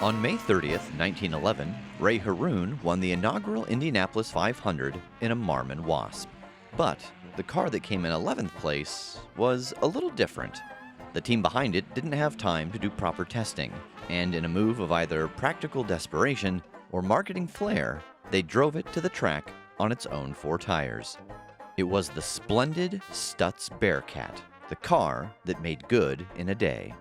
On May 30th, 1911, Ray Haroon won the inaugural Indianapolis 500 in a Marmon Wasp. But the car that came in 11th place was a little different. The team behind it didn't have time to do proper testing, and in a move of either practical desperation or marketing flair, they drove it to the track on its own four tires. It was the Splendid Stutz Bearcat, the car that made good in a day.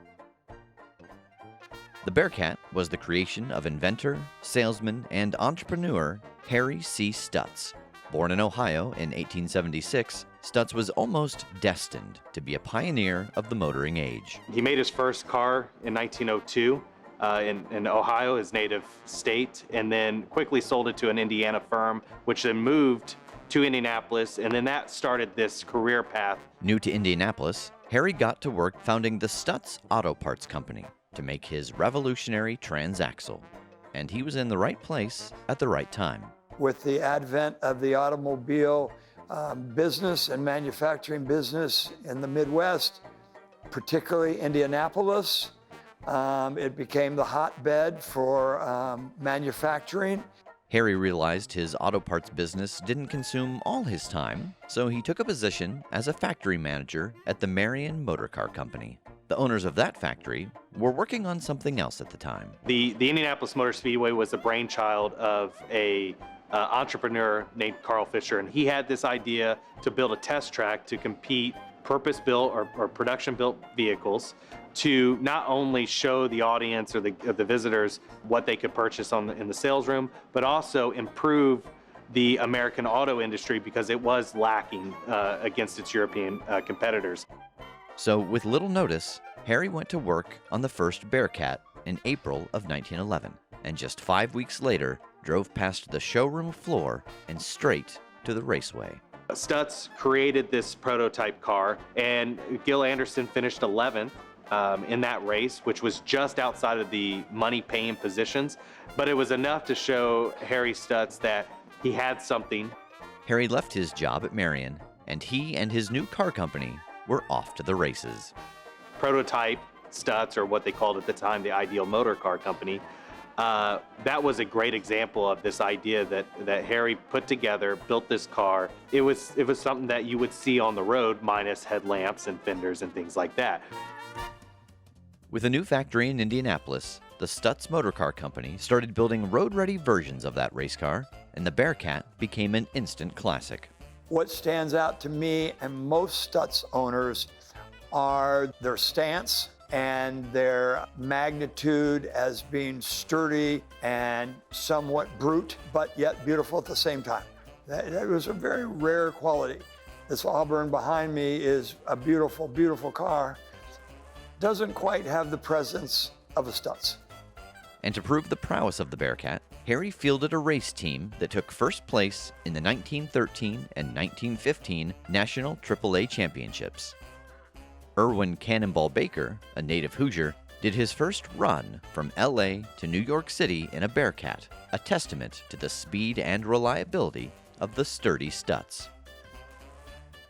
The Bearcat was the creation of inventor, salesman, and entrepreneur Harry C. Stutz. Born in Ohio in 1876, Stutz was almost destined to be a pioneer of the motoring age. He made his first car in 1902 in Ohio, his native state, and then quickly sold it to an Indiana firm, which then moved to Indianapolis, and then that started this career path. New to Indianapolis, Harry got to work founding the Stutz Auto Parts Company to make his revolutionary transaxle. And he was in the right place at the right time. With the advent of the automobile business and manufacturing business in the Midwest, particularly Indianapolis, it became the hotbed for manufacturing. Harry realized his auto parts business didn't consume all his time, so he took a position as a factory manager at the Marion Motor Car Company. The owners of that factory were working on something else at the time. The Indianapolis Motor Speedway was the brainchild of a entrepreneur named Carl Fisher, and he had this idea to build a test track to compete purpose-built or production-built vehicles to not only show the audience or the visitors what they could purchase in the sales room, but also improve the American auto industry because it was lacking against its European competitors. So with little notice, Harry went to work on the first Bearcat in April of 1911, and just 5 weeks later, drove past the showroom floor and straight to the raceway. Stutz created this prototype car, and Gil Anderson finished 11th in that race, which was just outside of the money-paying positions, but it was enough to show Harry Stutz that he had something. Harry left his job at Marion, and he and his new car company were off to the races. Prototype Stutz, or what they called at the time the Ideal Motor Car Company, that was a great example of this idea that Harry put together, built this car. It was something that you would see on the road, minus headlamps and fenders and things like that. With a new factory in Indianapolis, the Stutz Motor Car Company started building road-ready versions of that race car, and the Bearcat became an instant classic. What stands out to me and most Stutz owners are their stance and their magnitude as being sturdy and somewhat brute, but yet beautiful at the same time. That was a very rare quality. This Auburn behind me is a beautiful, beautiful car. Doesn't quite have the presence of a Stutz. And to prove the prowess of the Bearcat, Harry fielded a race team that took first place in the 1913 and 1915 National AAA Championships. Irwin Cannonball Baker, a native Hoosier, did his first run from LA to New York City in a Bearcat, a testament to the speed and reliability of the sturdy Stutz.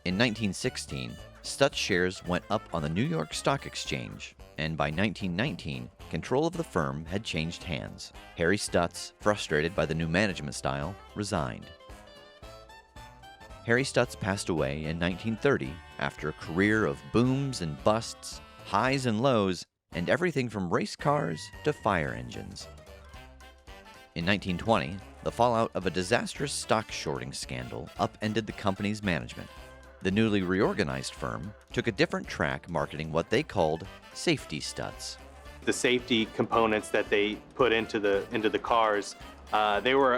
In 1916, Stutz shares went up on the New York Stock Exchange, and by 1919, control of the firm had changed hands. Harry Stutz, frustrated by the new management style, resigned. Harry Stutz passed away in 1930 after a career of booms and busts, highs and lows, and everything from race cars to fire engines. In 1920, the fallout of a disastrous stock shorting scandal upended the company's management. The newly reorganized firm took a different track marketing what they called safety Stutz. The safety components that they put into the cars, they were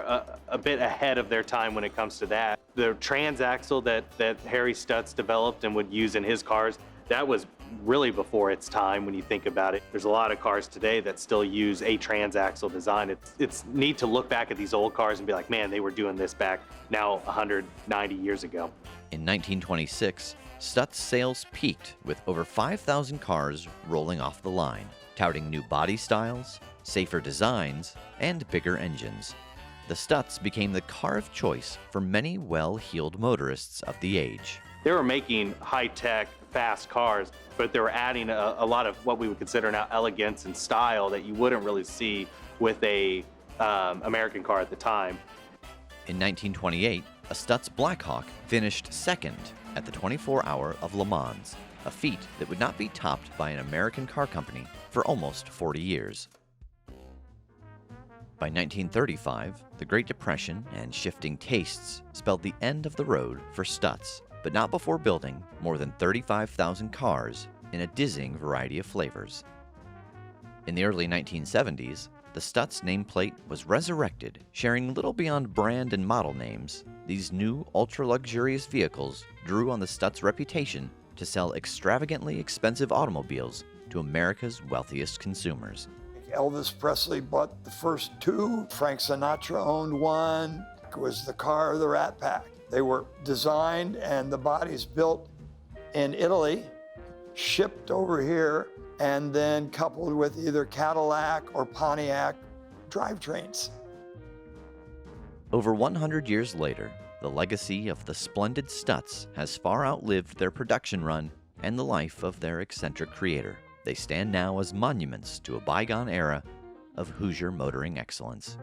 a bit ahead of their time when it comes to that. The transaxle that Harry Stutz developed and would use in his cars, that was really before its time when you think about it. There's a lot of cars today that still use a transaxle design. It's neat to look back at these old cars and be like, man, they were doing this back now 190 years ago. In 1926, Stutz sales peaked with over 5,000 cars rolling off the line, touting new body styles, safer designs, and bigger engines. The Stutz became the car of choice for many well-heeled motorists of the age. They were making high-tech, fast cars, but they were adding a lot of what we would consider now elegance and style that you wouldn't really see with a American car at the time. In 1928, a Stutz Blackhawk finished second at the 24-hour of Le Mans, a feat that would not be topped by an American car company for almost 40 years. By 1935, the Great Depression and shifting tastes spelled the end of the road for Stutz, but not before building more than 35,000 cars in a dizzying variety of flavors. In the early 1970s, the Stutz nameplate was resurrected, sharing little beyond brand and model names. These new, ultra-luxurious vehicles drew on the Stutz reputation to sell extravagantly expensive automobiles to America's wealthiest consumers. Elvis Presley bought the first two. Frank Sinatra owned one. It was the car of the Rat Pack. They were designed and the bodies built in Italy, shipped over here, and then coupled with either Cadillac or Pontiac drivetrains. Over 100 years later, the legacy of the Splendid Stutz has far outlived their production run and the life of their eccentric creator. They stand now as monuments to a bygone era of Hoosier motoring excellence.